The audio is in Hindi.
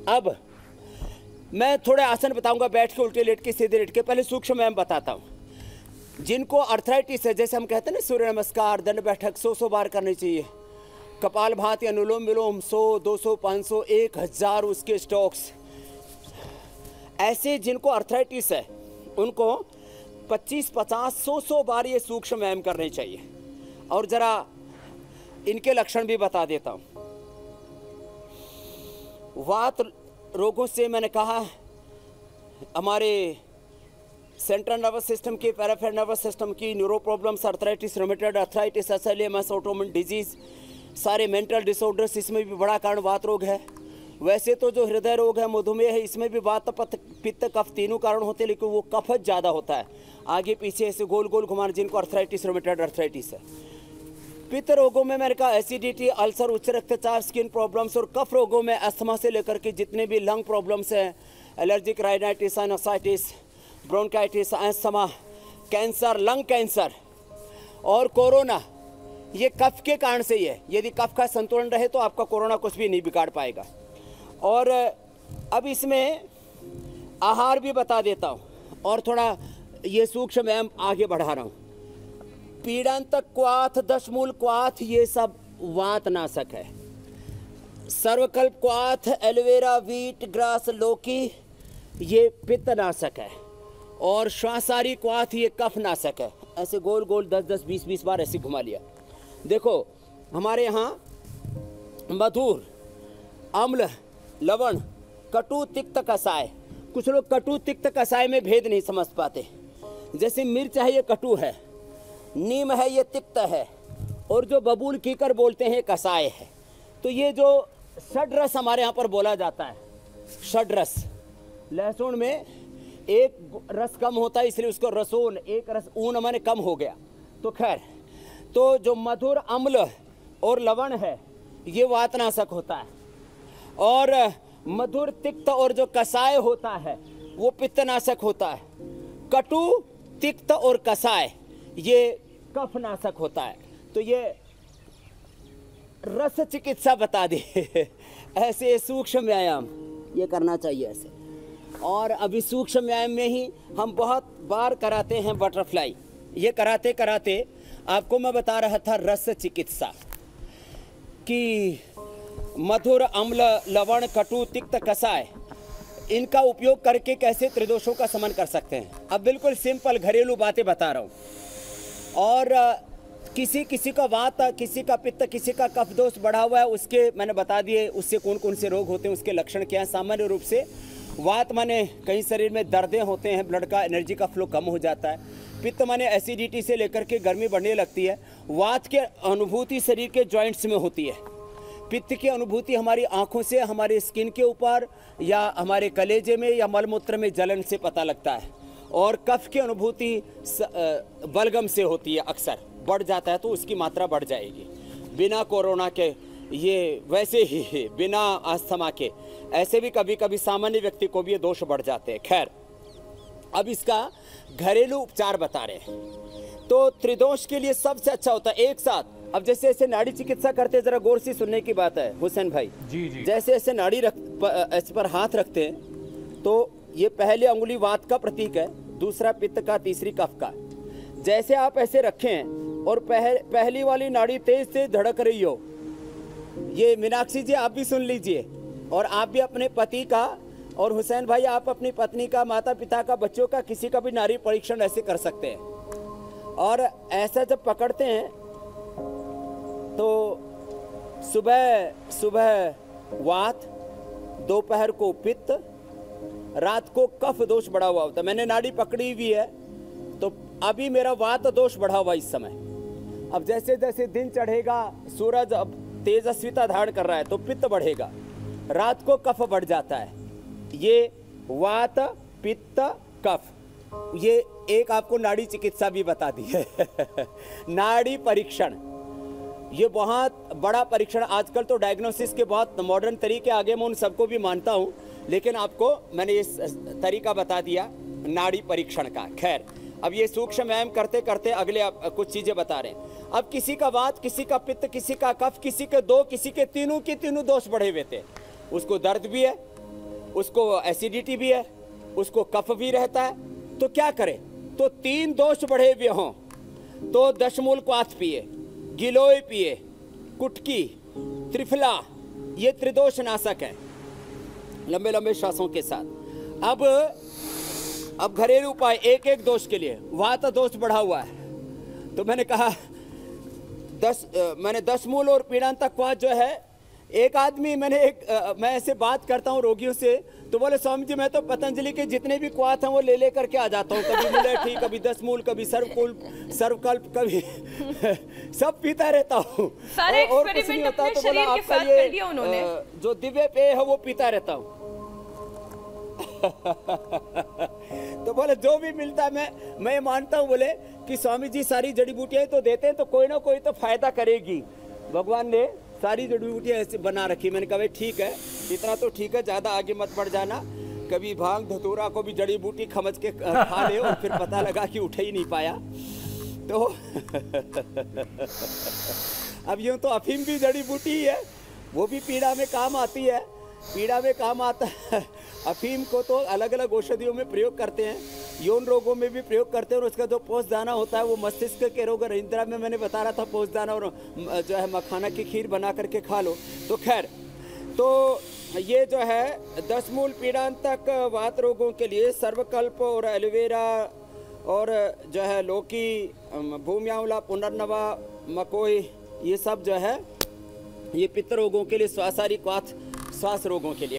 अब मैं थोड़े आसन बताऊंगा, बैठ के, उल्टे लेट के, सीधे लेट के। पहले सूक्ष्म व्यायाम बताता हूँ। जिनको अर्थराइटिस है, जैसे हम कहते हैं ना, सूर्य नमस्कार, दंड बैठक 100 बार करनी चाहिए। कपाल भाती, अनुलोम विलोम 100, 200, 500, 1000 उसके स्टॉक्स। ऐसे जिनको अर्थराइटिस है उनको 25, 50, 100 बार ये सूक्ष्म व्यायाम करने चाहिए। और ज़रा इनके लक्षण भी बता देता हूँ। वात रोगों से मैंने कहा, हमारे सेंट्रल नर्वस सिस्टम की, पैराफेरल नर्वस सिस्टम की, neuro problems, arthritis, rheumatoid arthritis, SLMS, autoimmune disease, सारे मेंटल डिसऑर्डर्स, इसमें भी बड़ा कारण वात रोग है। वैसे तो जो हृदय रोग है, मधुमेह है, इसमें भी वात, पित्त, कफ तीनों कारण होते हैं, लेकिन वो कफ ज़्यादा होता है। आगे पीछे ऐसे गोल गोल घुमाना, जिनको अर्थराइटिस, रोमेटॉइड अर्थराइटिस है। पित्त रोगों में मैंने कहा एसिडिटी, अल्सर, उच्च रक्तचाप, स्किन प्रॉब्लम्स। और कफ रोगों में अस्थमा से लेकर के जितने भी लंग प्रॉब्लम्स हैं, allergic rhinitis, sinusitis, bronchitis, asthma, cancer, lung cancer और कोरोना, ये कफ के कारण से ही है। यदि कफ का संतुलन रहे तो आपका कोरोना कुछ भी नहीं बिगाड़ पाएगा। और अब इसमें आहार भी बता देता हूँ और थोड़ा ये सूक्ष्म व्यायाम आगे बढ़ा रहा हूँ। पीड़ांतक क्वाथ, दशमूल क्वाथ, ये सब वात नाशक है। सर्वकल्प क्वाथ, एलोवेरा, वीट ग्रास, लौकी, ये पित्त नाशक है। और श्वासारी क्वाथ, ये कफ नाशक है। ऐसे गोल गोल 10-10, 20-20 बार ऐसे घुमा लिया। देखो हमारे यहाँ मधुर, अम्ल, लवण, कटु, तिक्त, कसाय। कुछ लोग कटु, तिक्त, कसाय में भेद नहीं समझ पाते। जैसे मिर्च है, ये कटु है, नीम है, ये तिक्त है, और जो बबूल कीकर बोलते हैं कसाय है। तो ये जो षड्रस हमारे यहाँ पर बोला जाता है, षड्रस, लहसुन में एक रस कम होता है इसलिए उसको रसोन, एक रस ऊन माने कम हो गया। तो खैर, तो जो मधुर, अम्ल और लवण है ये वातनाशक होता है। और मधुर, तिक्त और जो कसाय होता है वो पित्तनाशक होता है। कटु, तिक्त और कसाय ये कफनाशक होता है। तो ये रस चिकित्सा बता दी। ऐसे सूक्ष्म व्यायाम ये करना चाहिए ऐसे। और अभी सूक्ष्म व्यायाम में ही हम बहुत बार कराते हैं बटरफ्लाई। ये कराते कराते आपको मैं बता रहा था रस चिकित्सा कि मधुर, अम्ल, लवण, कटु, तिक्त, कसाय, इनका उपयोग करके कैसे त्रिदोषों का शमन कर सकते हैं। अब बिल्कुल सिंपल घरेलू बातें बता रहा हूँ। और किसी का वात, किसी का पित्त, किसी का कफ दोष बढ़ा हुआ है, उसके मैंने बता दिए उससे कौन कौन से रोग होते हैं, उसके लक्षण क्या हैं। सामान्य रूप से वात माने कहीं शरीर में दर्दें होते हैं, ब्लड का, एनर्जी का फ्लो कम हो जाता है। पित्त माने एसिडिटी से लेकर के गर्मी बढ़ने लगती है। वात के अनुभूति शरीर के जॉइंट्स में होती है। पित्त की अनुभूति हमारी आँखों से, हमारे स्किन के ऊपर या हमारे कलेजे में या मलमूत्र में जलन से पता लगता है। और कफ की अनुभूति बलगम से होती है, अक्सर बढ़ जाता है तो उसकी मात्रा बढ़ जाएगी। बिना कोरोना के ये, वैसे ही बिना अस्थमा के, ऐसे भी कभी कभी सामान्य व्यक्ति को भी ये दोष बढ़ जाते हैं। खैर, अब इसका घरेलू उपचार बता रहे हैं। तो त्रिदोष के लिए सबसे अच्छा होता है एक साथ, अब जैसे ऐसे नाड़ी चिकित्सा करते हैं, जरा गौर से सुनने की बात है हुसैन भाई जी। जैसे ऐसे नाड़ी इस पर हाथ रखते हैं तो ये पहले अंगुली वात का प्रतीक है, दूसरा पित्त का, तीसरी कफ का। जैसे आप ऐसे रखें और पहली वाली नाड़ी तेज से धड़क रही हो, ये मीनाक्षी जी आप भी सुन लीजिए, और आप भी अपने पति का, और हुसैन भाई आप अपनी पत्नी का, माता पिता का, बच्चों का, किसी का भी नाड़ी परीक्षण ऐसे कर सकते हैं। और ऐसा जब पकड़ते हैं तो सुबह वात, दोपहर को पित्त, रात को कफ दोष बढ़ा हुआ होता है। मैंने नाड़ी पकड़ी हुई है तो अभी मेरा वात दोष बढ़ा हुआ इस समय। अब जैसे जैसे दिन चढ़ेगा, सूरज अब तेजस्विता धारण कर रहा है तो पित्त बढ़ेगा, रात को कफ बढ़ जाता है। ये वात, पित्त, कफ, ये एक आपको नाड़ी चिकित्सा भी बता दी है। नाड़ी परीक्षण, ये बहुत बड़ा परीक्षण। आजकल तो डायग्नोसिस के बहुत मॉडर्न तरीके आ गए, मैं उन सबको भी मानता हूँ, लेकिन आपको मैंने ये तरीका बता दिया नाड़ी परीक्षण का। खैर, अब ये सूक्ष्म व्यायाम करते करते अगले आप कुछ चीज़ें बता रहे हैं। अब किसी का वात, किसी का पित्त, किसी का कफ, किसी के दो, किसी के तीनों दोष बढ़े हुए थे, उसको दर्द भी है, उसको एसिडिटी भी है, उसको कफ भी रहता है। तो क्या करें? तो 3 दोष बढ़े हुए हों तो दशमूल क्वाथ पिए, गिलोय पिए, कुटकी, त्रिफला, ये त्रिदोष नाशक है लंबे लंबे श्वासों के साथ। अब घरेलू उपाय एक एक दोष के लिए। वात दोष बढ़ा हुआ है तो मैंने कहा 10 मूल और पीड़ांतक क्वाथ जो है, एक आदमी मैं ऐसे बात करता हूँ रोगियों से तो बोले स्वामी जी मैं तो पतंजलि के जितने भी क्वाथ हैं वो ले करके आ जाता हूँ, कभी मुलेठी, कभी 10 मूल, कभी सर्वकल्प, कभी सब पीता रहता हूँ और कुछ नहीं होता। तो बोला आपका ये जो दिव्य पेय है वो पीता रहता हूँ। तो बोले जो भी मिलता है मैं मानता हूँ बोले कि स्वामी जी सारी जड़ी बूटियां तो देते हैं तो कोई ना कोई तो फायदा करेगी। भगवान ने सारी जड़ी बूटियां ऐसे बना रखी। मैंने कहा भाई ठीक है, इतना तो ठीक है, ज़्यादा आगे मत बढ़ जाना। कभी भांग धतूरा को भी जड़ी बूटी समझ के खा ले और फिर पता लगा कि उठ ही नहीं पाया। तो अब यूँ तो अफीम भी जड़ी बूटी ही है, वो भी पीड़ा में काम आती है, पीड़ा में काम आता है। अफीम को तो अलग अलग औषधियों में प्रयोग करते हैं, यौन रोगों में भी प्रयोग करते हैं। और उसका जो पोषदाना होता है वो मस्तिष्क के रोग निद्रा में मैंने बता रहा था, पोषदाना और जो है मखाना की खीर बना करके खा लो। तो खैर, तो ये जो है 10 मूल पीड़ांतक वात रोगों के लिए सर्वकल्प और एलोवेरा और जो है लौकी, भूमि आंवला, पुनर्नवा, मकोई, ये सब जो है ये पित्त रोगों के लिए, श्वासारी क्वाथ, श्वास रोगों के लिए।